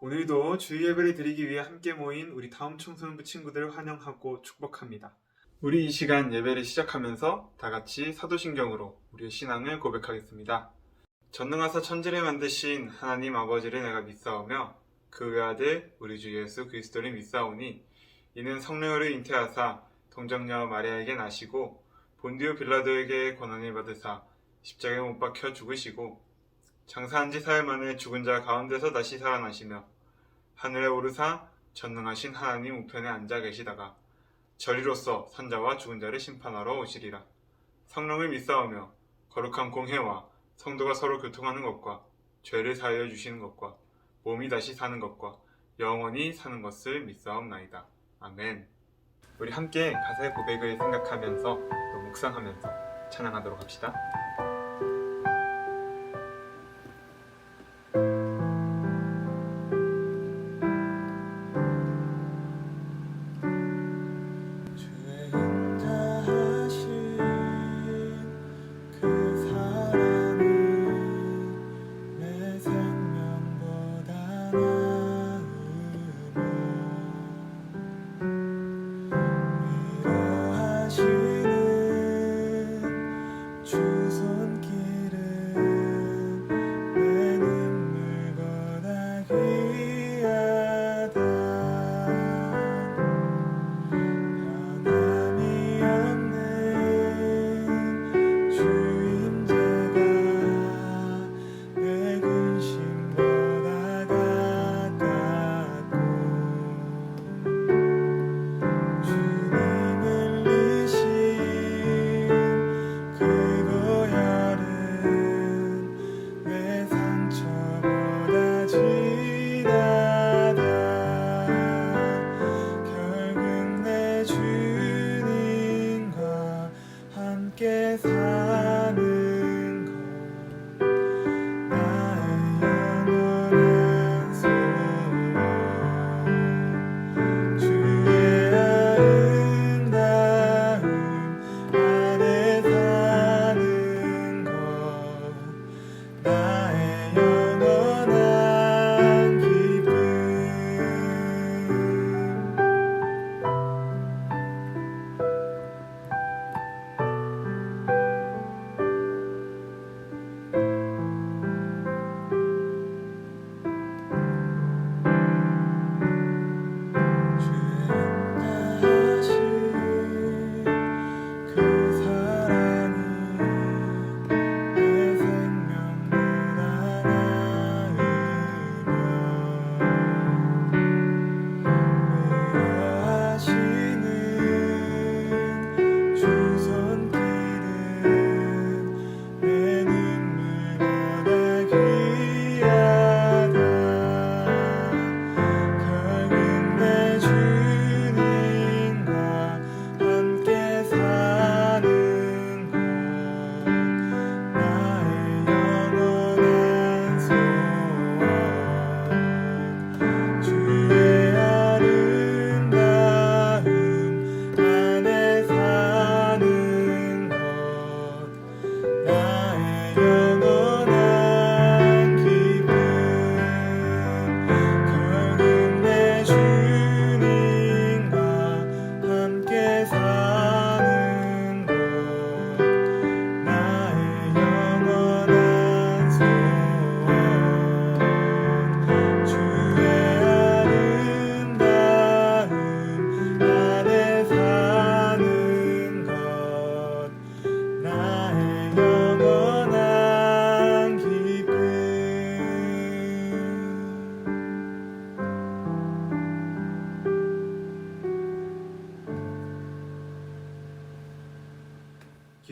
오늘도 주일 예배를 드리기 위해 함께 모인 우리 다음 청소년부 친구들을 환영하고 축복합니다. 우리 이 시간 예배를 시작하면서 다 같이 사도신경으로 우리의 신앙을 고백하겠습니다. 전능하사 천지를 만드신 하나님 아버지를 내가 믿사오며 그 외아들 우리 주 예수 그리스도를 믿사오니 이는 성령으로 잉태하사 동정녀 마리아에게 나시고 본디오 빌라도에게 고난을 받으사 십자가에 못 박혀 죽으시고 장사한 지 사흘 만에 죽은 자 가운데서 다시 살아나시며 하늘에 오르사 전능하신 하나님 우편에 앉아 계시다가 저리로서 산자와 죽은 자를 심판하러 오시리라. 성령을 믿사오며 거룩한 공회와 성도가 서로 교통하는 것과 죄를 사하여 주시는 것과 몸이 다시 사는 것과 영원히 사는 것을 믿사옵나이다. 아멘. 우리 함께 가사의 고백을 생각하면서 또 묵상하면서 찬양하도록 합시다.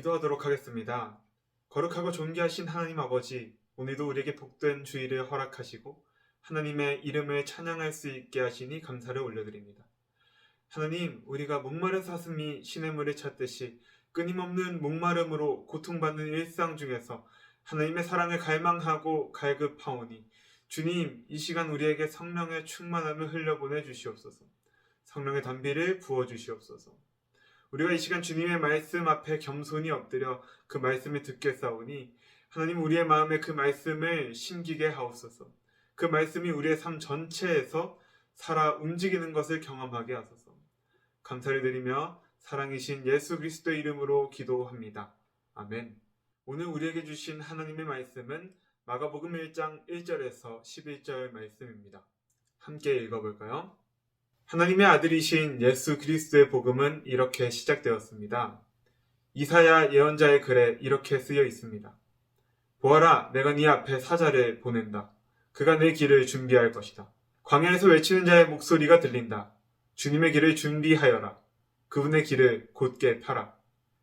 기도하도록 하겠습니다. 거룩하고 존귀하신 하나님 아버지, 오늘도 우리에게 복된 주일을 허락하시고 하나님의 이름을 찬양할 수 있게 하시니 감사를 올려드립니다. 하나님, 우리가 목마른 사슴이 시냇물을 찾듯이 끊임없는 목마름으로 고통받는 일상 중에서 하나님의 사랑을 갈망하고 갈급하오니 주님, 이 시간 우리에게 성령의 충만함을 흘려보내 주시옵소서. 성령의 단비를 부어주시옵소서. 우리가 이 시간 주님의 말씀 앞에 겸손히 엎드려 그 말씀을 듣겠사오니 하나님, 우리의 마음에 그 말씀을 심기게 하옵소서. 그 말씀이 우리의 삶 전체에서 살아 움직이는 것을 경험하게 하소서. 감사를 드리며 사랑이신 예수 그리스도의 이름으로 기도합니다. 아멘. 오늘 우리에게 주신 하나님의 말씀은 마가복음 1장 1절에서 11절 말씀입니다. 함께 읽어볼까요? 하나님의 아들이신 예수 그리스도의 복음은 이렇게 시작되었습니다. 이사야 예언자의 글에 이렇게 쓰여 있습니다. 보아라, 내가 네 앞에 사자를 보낸다. 그가 내 길을 준비할 것이다. 광야에서 외치는 자의 목소리가 들린다. 주님의 길을 준비하여라. 그분의 길을 곧게 펴라.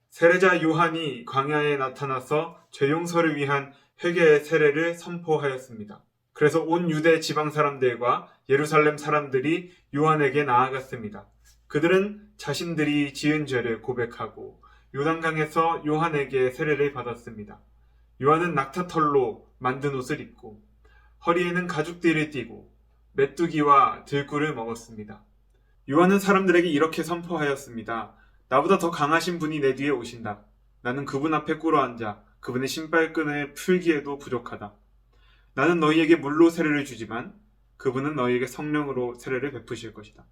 세례자 요한이 광야에 나타나서 죄 용서를 위한 회개의 세례를 선포하였습니다. 그래서 온 유대 지방 사람들과 예루살렘 사람들이 요한에게 나아갔습니다. 그들은 자신들이 지은 죄를 고백하고 요단강에서 요한에게 세례를 받았습니다. 요한은 낙타털로 만든 옷을 입고 허리에는 가죽띠를 띠고 메뚜기와 들꿀을 먹었습니다. 요한은 사람들에게 이렇게 선포하였습니다. 나보다 더 강하신 분이 내 뒤에 오신다. 나는 그분 앞에 꿇어앉아 그분의 신발끈을 풀기에도 부족하다. 나는 너희에게 물로 세례를 주지만 그분은 너희에게 성령으로 세례를 베푸실 것이다.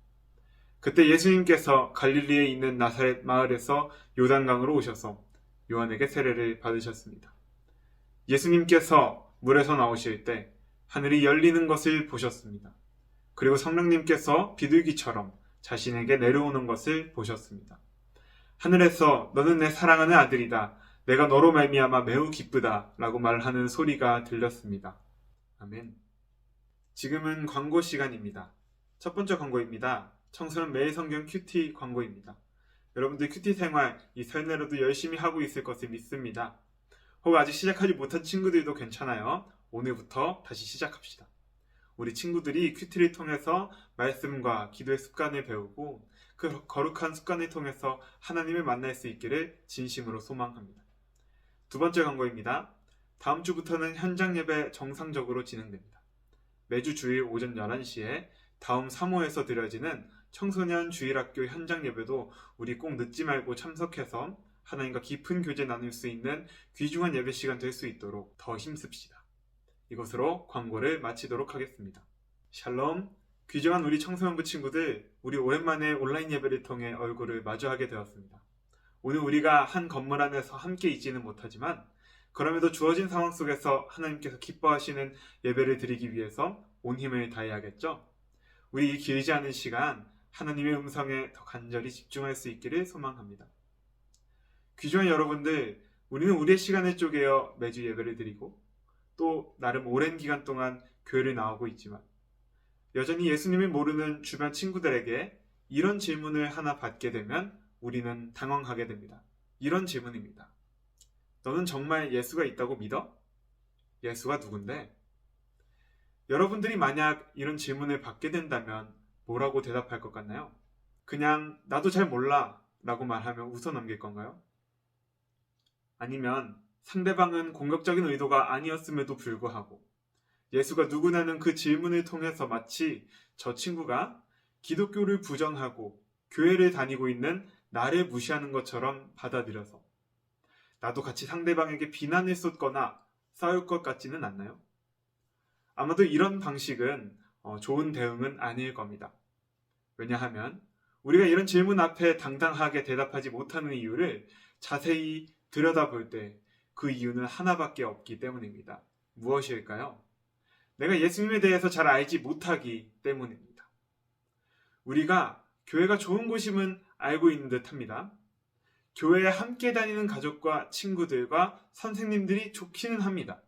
그때 예수님께서 갈릴리에 있는 나사렛 마을에서 요단강으로 오셔서 요한에게 세례를 받으셨습니다. 예수님께서 물에서 나오실 때 하늘이 열리는 것을 보셨습니다. 그리고 성령님께서 비둘기처럼 자신에게 내려오는 것을 보셨습니다. 하늘에서 너는 내 사랑하는 아들이다. 내가 너로 말미암아 매우 기쁘다. 라고 말하는 소리가 들렸습니다. 아멘. 지금은 광고 시간입니다. 첫 번째 광고입니다. 청소년 매일 성경 큐티 광고입니다. 여러분들 큐티 생활 이 설날에도 열심히 하고 있을 것을 믿습니다. 혹 아직 시작하지 못한 친구들도 괜찮아요. 오늘부터 다시 시작합시다. 우리 친구들이 큐티를 통해서 말씀과 기도의 습관을 배우고 그 거룩한 습관을 통해서 하나님을 만날 수 있기를 진심으로 소망합니다. 두 번째 광고입니다. 다음 주부터는 현장 예배 정상적으로 진행됩니다. 매주 주일 오전 11시에 다음 3호에서 드려지는 청소년 주일학교 현장 예배도 우리 꼭 늦지 말고 참석해서 하나님과 깊은 교제 나눌 수 있는 귀중한 예배 시간 될 수 있도록 더 힘씁시다. 이것으로 광고를 마치도록 하겠습니다. 샬롬, 귀중한 우리 청소년부 친구들, 우리 오랜만에 온라인 예배를 통해 얼굴을 마주하게 되었습니다. 오늘 우리가 한 건물 안에서 함께 있지는 못하지만 그럼에도 주어진 상황 속에서 하나님께서 기뻐하시는 예배를 드리기 위해서 온 힘을 다해야겠죠? 우리 이 길지 않은 시간 하나님의 음성에 더 간절히 집중할 수 있기를 소망합니다. 귀중한 여러분들, 우리는 우리의 시간을 쪼개어 매주 예배를 드리고 또 나름 오랜 기간 동안 교회를 나오고 있지만 여전히 예수님을 모르는 주변 친구들에게 이런 질문을 하나 받게 되면 우리는 당황하게 됩니다. 이런 질문입니다. 너는 정말 예수가 있다고 믿어? 예수가 누군데? 여러분들이 만약 이런 질문을 받게 된다면 뭐라고 대답할 것 같나요? 그냥 나도 잘 몰라 라고 말하며 웃어 넘길 건가요? 아니면 상대방은 공격적인 의도가 아니었음에도 불구하고 예수가 누구냐는 그 질문을 통해서 마치 저 친구가 기독교를 부정하고 교회를 다니고 있는 나를 무시하는 것처럼 받아들여서 나도 같이 상대방에게 비난을 쏟거나 싸울 것 같지는 않나요? 아마도 이런 방식은 좋은 대응은 아닐 겁니다. 왜냐하면 우리가 이런 질문 앞에 당당하게 대답하지 못하는 이유를 자세히 들여다볼 때 그 이유는 하나밖에 없기 때문입니다. 무엇일까요? 내가 예수님에 대해서 잘 알지 못하기 때문입니다. 우리가 교회가 좋은 곳임은 알고 있는 듯 합니다. 교회에 함께 다니는 가족과 친구들과 선생님들이 좋기는 합니다.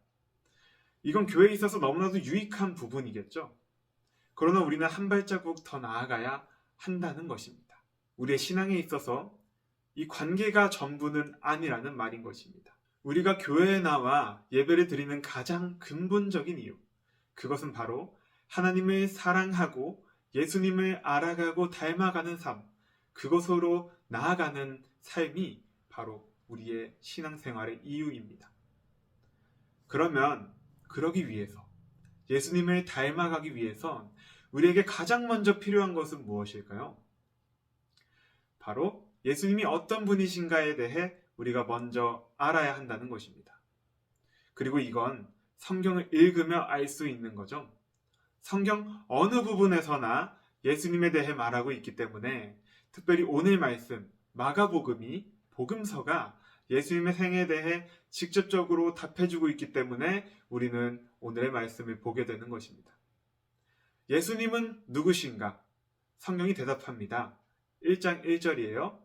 이건 교회에 있어서 너무나도 유익한 부분이겠죠. 그러나 우리는 한 발자국 더 나아가야 한다는 것입니다. 우리의 신앙에 있어서 이 관계가 전부는 아니라는 말인 것입니다. 우리가 교회에 나와 예배를 드리는 가장 근본적인 이유, 그것은 바로 하나님을 사랑하고 예수님을 알아가고 닮아가는 삶, 그것으로 나아가는 삶이 바로 우리의 신앙생활의 이유입니다. 그러면 그러기 위해서, 예수님을 닮아가기 위해선 우리에게 가장 먼저 필요한 것은 무엇일까요? 바로 예수님이 어떤 분이신가에 대해 우리가 먼저 알아야 한다는 것입니다. 그리고 이건 성경을 읽으며 알 수 있는 거죠. 성경 어느 부분에서나 예수님에 대해 말하고 있기 때문에 특별히 오늘 말씀 마가복음이 복음서가 예수님의 생애에 대해 직접적으로 답해주고 있기 때문에 우리는 오늘의 말씀을 보게 되는 것입니다. 예수님은 누구신가? 성경이 대답합니다. 1장 1절이에요.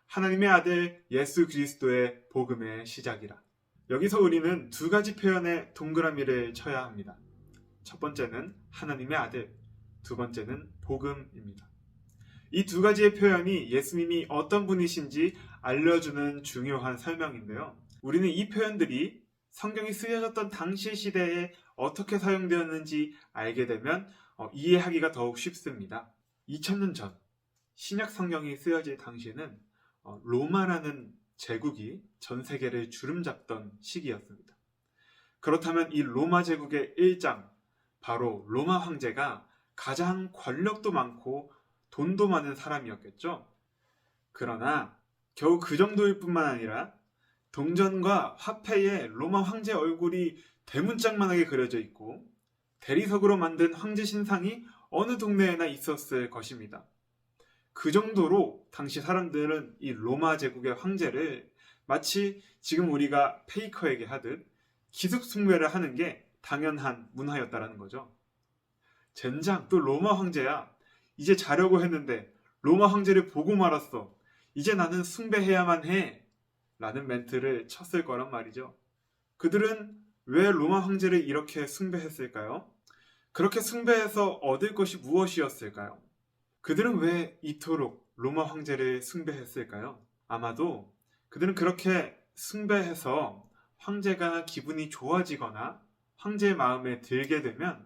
하나님의 아들 예수 그리스도의 복음의 시작이라. 여기서 우리는 두 가지 표현에 동그라미를 쳐야 합니다. 첫 번째는 하나님의 아들, 두 번째는 복음입니다. 이 두 가지의 표현이 예수님이 어떤 분이신지 알려주는 중요한 설명인데요. 우리는 이 표현들이 성경이 쓰여졌던 당시 시대에 어떻게 사용되었는지 알게 되면 이해하기가 더욱 쉽습니다. 2000년 전 신약 성경이 쓰여질 당시에는 로마라는 제국이 전 세계를 주름잡던 시기였습니다. 그렇다면 이 로마 제국의 일장, 바로 로마 황제가 가장 권력도 많고 돈도 많은 사람이었겠죠. 그러나 겨우 그 정도일 뿐만 아니라 동전과 화폐에 로마 황제 얼굴이 대문짝만하게 그려져 있고 대리석으로 만든 황제 신상이 어느 동네에나 있었을 것입니다. 그 정도로 당시 사람들은 이 로마 제국의 황제를 마치 지금 우리가 페이커에게 하듯 기습숭배를 하는 게 당연한 문화였다라는 거죠. 젠장, 또 로마 황제야. 이제 자려고 했는데 로마 황제를 보고 말았어. 이제 나는 숭배해야만 해. 라는 멘트를 쳤을 거란 말이죠. 그들은 왜 로마 황제를 이렇게 숭배했을까요? 그렇게 숭배해서 얻을 것이 무엇이었을까요? 그들은 왜 이토록 로마 황제를 숭배했을까요? 아마도 그들은 그렇게 숭배해서 황제가 기분이 좋아지거나 황제의 마음에 들게 되면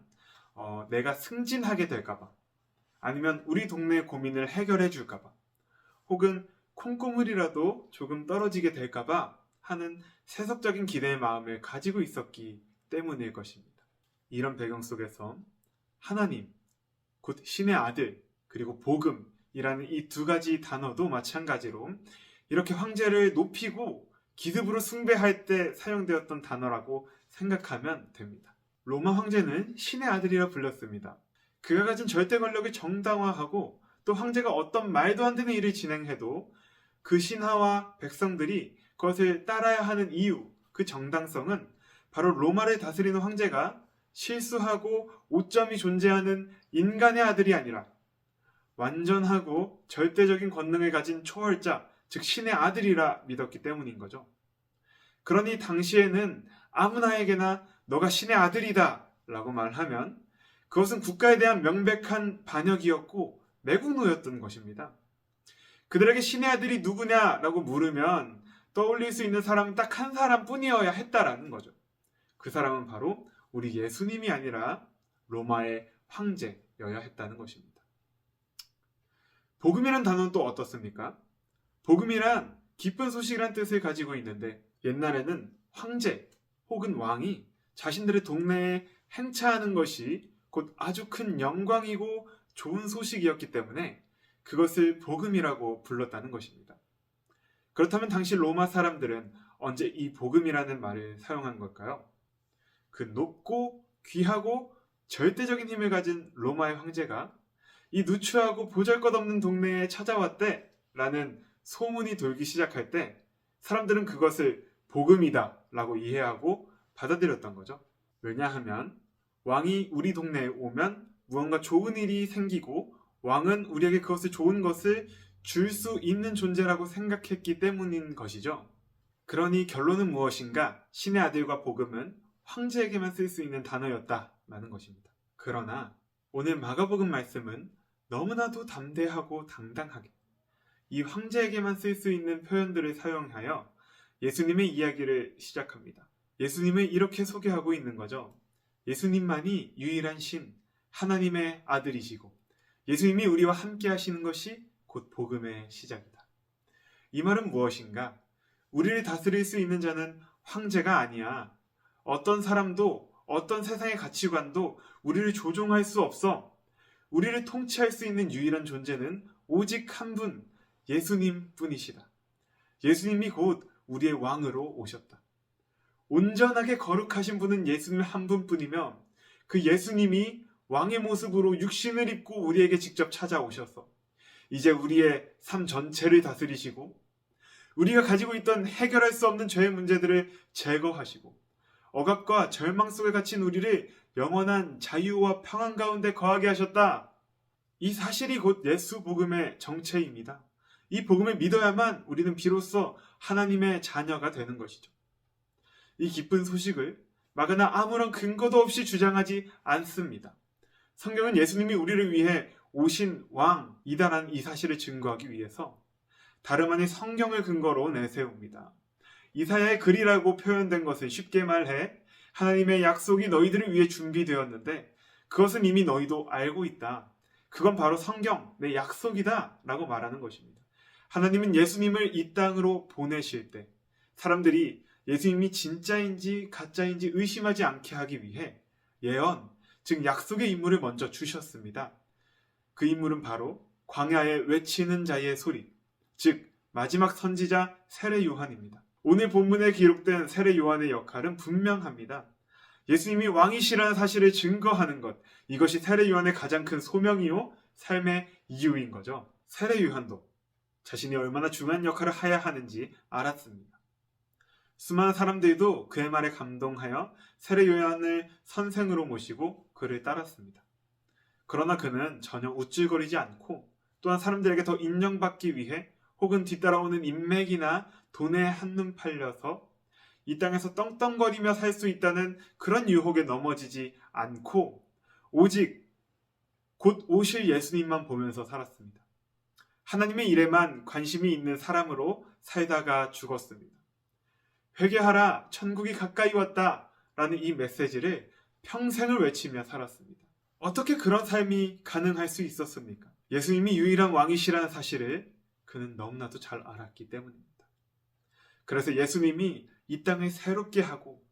내가 승진하게 될까봐, 아니면 우리 동네의 고민을 해결해 줄까봐, 혹은 콩고물이라도 조금 떨어지게 될까봐 하는 세속적인 기대의 마음을 가지고 있었기 때문일 것입니다. 이런 배경 속에서 하나님, 곧 신의 아들, 그리고 복음이라는 이 두 가지 단어도 마찬가지로 이렇게 황제를 높이고 기습으로 숭배할 때 사용되었던 단어라고 생각하면 됩니다. 로마 황제는 신의 아들이라 불렸습니다. 그가 가진 절대 권력을 정당화하고 또 황제가 어떤 말도 안 되는 일을 진행해도 그 신하와 백성들이 그것을 따라야 하는 이유, 그 정당성은 바로 로마를 다스리는 황제가 실수하고 오점이 존재하는 인간의 아들이 아니라 완전하고 절대적인 권능을 가진 초월자, 즉 신의 아들이라 믿었기 때문인 거죠. 그러니 당시에는 아무나에게나 너가 신의 아들이다 라고 말하면 그것은 국가에 대한 명백한 반역이었고 매국노였던 것입니다. 그들에게 신의 아들이 누구냐라고 물으면 떠올릴 수 있는 사람은 딱 한 사람뿐이어야 했다라는 거죠. 그 사람은 바로 우리 예수님이 아니라 로마의 황제여야 했다는 것입니다. 복음이란 단어는 또 어떻습니까? 복음이란 기쁜 소식이란 뜻을 가지고 있는데 옛날에는 황제 혹은 왕이 자신들의 동네에 행차하는 것이 곧 아주 큰 영광이고 좋은 소식이었기 때문에 그것을 복음이라고 불렀다는 것입니다. 그렇다면 당시 로마 사람들은 언제 이 복음이라는 말을 사용한 걸까요? 그 높고 귀하고 절대적인 힘을 가진 로마의 황제가 이 누추하고 보잘것없는 동네에 찾아왔대 라는 소문이 돌기 시작할 때 사람들은 그것을 복음이다 라고 이해하고 받아들였던 거죠. 왜냐하면 왕이 우리 동네에 오면 무언가 좋은 일이 생기고 왕은 우리에게 그것을 좋은 것을 줄 수 있는 존재라고 생각했기 때문인 것이죠. 그러니 결론은 무엇인가? 신의 아들과 복음은 황제에게만 쓸 수 있는 단어였다라는 것입니다. 그러나 오늘 마가복음 말씀은 너무나도 담대하고 당당하게 이 황제에게만 쓸 수 있는 표현들을 사용하여 예수님의 이야기를 시작합니다. 예수님을 이렇게 소개하고 있는 거죠. 예수님만이 유일한 신, 하나님의 아들이시고 예수님이 우리와 함께 하시는 것이 곧 복음의 시작이다. 이 말은 무엇인가? 우리를 다스릴 수 있는 자는 황제가 아니야. 어떤 사람도 어떤 세상의 가치관도 우리를 조종할 수 없어. 우리를 통치할 수 있는 유일한 존재는 오직 한 분, 예수님 뿐이시다. 예수님이 곧 우리의 왕으로 오셨다. 온전하게 거룩하신 분은 예수님 한 분뿐이며 그 예수님이 왕의 모습으로 육신을 입고 우리에게 직접 찾아오셔서 이제 우리의 삶 전체를 다스리시고 우리가 가지고 있던 해결할 수 없는 죄의 문제들을 제거하시고 억압과 절망 속에 갇힌 우리를 영원한 자유와 평안 가운데 거하게 하셨다. 이 사실이 곧 예수 복음의 정체입니다. 이 복음을 믿어야만 우리는 비로소 하나님의 자녀가 되는 것이죠. 이 기쁜 소식을 마가는 아무런 근거도 없이 주장하지 않습니다. 성경은 예수님이 우리를 위해 오신 왕이다라는 이 사실을 증거하기 위해서 다름 아닌 성경을 근거로 내세웁니다. 이사야의 글이라고 표현된 것은 쉽게 말해 하나님의 약속이 너희들을 위해 준비되었는데 그것은 이미 너희도 알고 있다. 그건 바로 성경, 내 약속이다 라고 말하는 것입니다. 하나님은 예수님을 이 땅으로 보내실 때 사람들이 예수님이 진짜인지 가짜인지 의심하지 않게 하기 위해 예언, 즉 약속의 인물을 먼저 주셨습니다. 그 인물은 바로 광야에 외치는 자의 소리, 즉 마지막 선지자 세례 요한입니다. 오늘 본문에 기록된 세례 요한의 역할은 분명합니다. 예수님이 왕이시라는 사실을 증거하는 것, 이것이 세례 요한의 가장 큰 소명이요 삶의 이유인 거죠. 세례 요한도 자신이 얼마나 중요한 역할을 해야 하는지 알았습니다. 수많은 사람들도 그의 말에 감동하여 세례 요한을 선생으로 모시고 그를 따랐습니다. 그러나 그는 전혀 우쭐거리지 않고 또한 사람들에게 더 인정받기 위해 혹은 뒤따라오는 인맥이나 돈에 한눈 팔려서 이 땅에서 떵떵거리며 살 수 있다는 그런 유혹에 넘어지지 않고 오직 곧 오실 예수님만 보면서 살았습니다. 하나님의 일에만 관심이 있는 사람으로 살다가 죽었습니다. 회개하라, 천국이 가까이 왔다 라는 이 메시지를 평생을 외치며 살았습니다. 어떻게 그런 삶이 가능할 수 있었습니까? 예수님이 유일한 왕이시라는 사실을 그는 너무나도 잘 알았기 때문입니다. 그래서 예수님이 이 땅을 새롭게 하고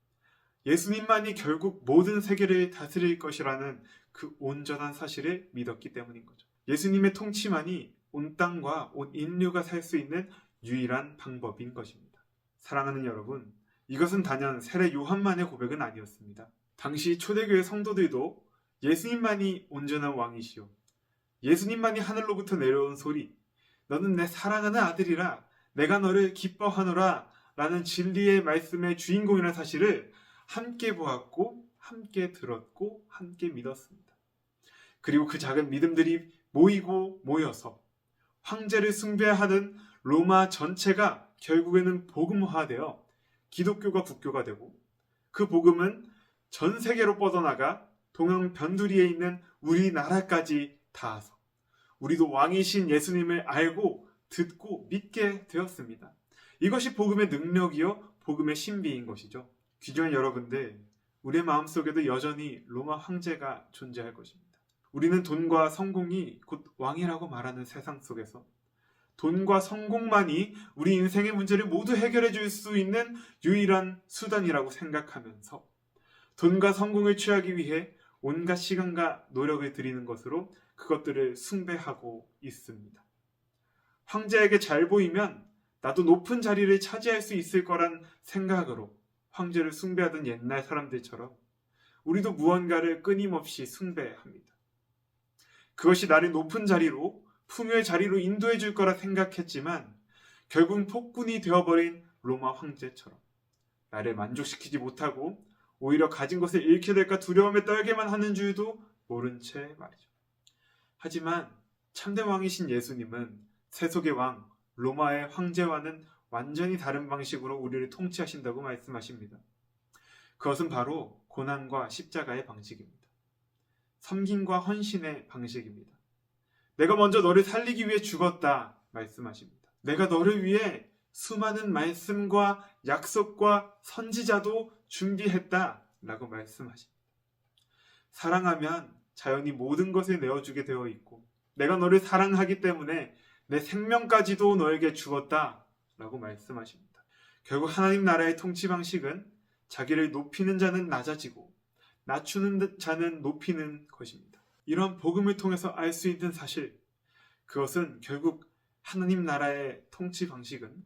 예수님만이 결국 모든 세계를 다스릴 것이라는 그 온전한 사실을 믿었기 때문인 거죠. 예수님의 통치만이 온 땅과 온 인류가 살 수 있는 유일한 방법인 것입니다. 사랑하는 여러분, 이것은 단연 세례 요한만의 고백은 아니었습니다. 당시 초대교회 성도들도 예수님만이 온전한 왕이시오, 예수님만이 하늘로부터 내려온 소리, 너는 내 사랑하는 아들이라, 내가 너를 기뻐하노라 라는 진리의 말씀의 주인공이라는 사실을 함께 보았고 함께 들었고 함께 믿었습니다. 그리고 그 작은 믿음들이 모여서 황제를 숭배하는 로마 전체가 결국에는 복음화되어 기독교가 국교가 되고 그 복음은 전 세계로 뻗어나가 동양 변두리에 있는 우리나라까지 닿아서 우리도 왕이신 예수님을 알고 듣고 믿게 되었습니다. 이것이 복음의 능력이요 복음의 신비인 것이죠. 귀중한 여러분들, 우리의 마음속에도 여전히 로마 황제가 존재할 것입니다. 우리는 돈과 성공이 곧 왕이라고 말하는 세상 속에서 돈과 성공만이 우리 인생의 문제를 모두 해결해 줄 수 있는 유일한 수단이라고 생각하면서 돈과 성공을 취하기 위해 온갖 시간과 노력을 들이는 것으로 그것들을 숭배하고 있습니다. 황제에게 잘 보이면 나도 높은 자리를 차지할 수 있을 거란 생각으로 황제를 숭배하던 옛날 사람들처럼 우리도 무언가를 끊임없이 숭배합니다. 그것이 나를 높은 자리로, 풍요의 자리로 인도해 줄 거라 생각했지만 결국 폭군이 되어버린 로마 황제처럼 나를 만족시키지 못하고 오히려 가진 것을 잃게 될까 두려움에 떨게만 하는 줄도 모른 채 말이죠. 하지만 참된 왕이신 예수님은 세속의 왕, 로마의 황제와는 완전히 다른 방식으로 우리를 통치하신다고 말씀하십니다. 그것은 바로 고난과 십자가의 방식입니다. 섬김과 헌신의 방식입니다. 내가 먼저 너를 살리기 위해 죽었다 말씀하십니다. 내가 너를 위해 수많은 말씀과 약속과 선지자도 준비했다 라고 말씀하십니다. 사랑하면 자연히 모든 것을 내어주게 되어 있고 내가 너를 사랑하기 때문에 내 생명까지도 너에게 주었다 라고 말씀하십니다. 결국 하나님 나라의 통치 방식은 자기를 높이는 자는 낮아지고 낮추는 자는 높이는 것입니다. 이런 복음을 통해서 알 수 있는 사실, 그것은 결국 하나님 나라의 통치 방식은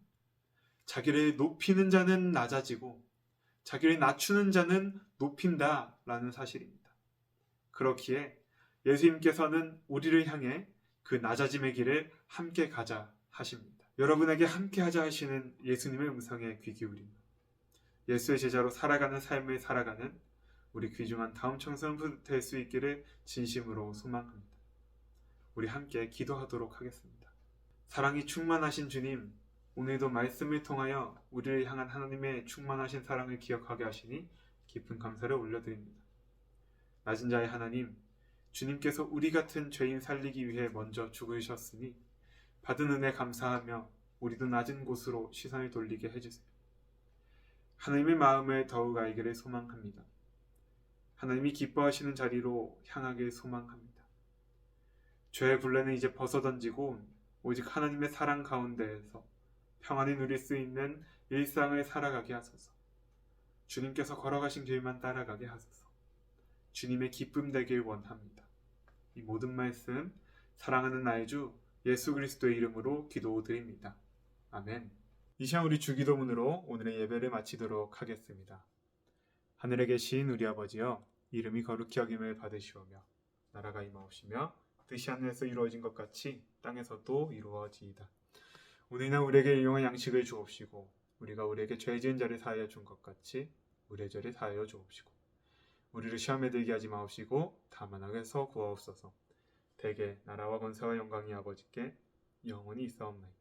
자기를 높이는 자는 낮아지고 자기를 낮추는 자는 높인다라는 사실입니다. 그렇기에 예수님께서는 우리를 향해 그 낮아짐의 길을 함께 가자 하십니다. 여러분에게 함께 하자 하시는 예수님의 음성에 귀 기울입니다. 예수의 제자로 살아가는 삶을 살아가는 우리 귀중한 다음 청소년부 될 수 있기를 진심으로 소망합니다. 우리 함께 기도하도록 하겠습니다. 사랑이 충만하신 주님, 오늘도 말씀을 통하여 우리를 향한 하나님의 충만하신 사랑을 기억하게 하시니 깊은 감사를 올려드립니다. 낮은 자의 하나님, 주님께서 우리 같은 죄인 살리기 위해 먼저 죽으셨으니 받은 은혜 감사하며 우리도 낮은 곳으로 시선을 돌리게 해주세요. 하나님의 마음을 더욱 알기를 소망합니다. 하나님이 기뻐하시는 자리로 향하길 소망합니다. 죄의 굴레는 이제 벗어던지고 오직 하나님의 사랑 가운데에서 평안히 누릴 수 있는 일상을 살아가게 하소서. 주님께서 걸어가신 길만 따라가게 하소서. 주님의 기쁨 되길 원합니다. 이 모든 말씀 사랑하는 나의 주 예수 그리스도의 이름으로 기도드립니다. 아멘. 이 시간 우리 주기도문으로 오늘의 예배를 마치도록 하겠습니다. 하늘에 계신 우리 아버지여, 이름이 거룩히 여김을 받으시오며 나라가 임하옵시며 뜻이 하늘에서 이루어진 것 같이 땅에서도 이루어지이다. 오늘날 우리에게 일용할 양식을 주옵시고 우리가 우리에게 죄 지은 자를 사하여 준 것 같이 우리의 죄를 사하여 주옵시고 우리를 시험에 들게 하지 마옵시고 다만 악에서 구하옵소서. 대개 나라와 권세와 영광이 아버지께 영원히 있사옵나이다.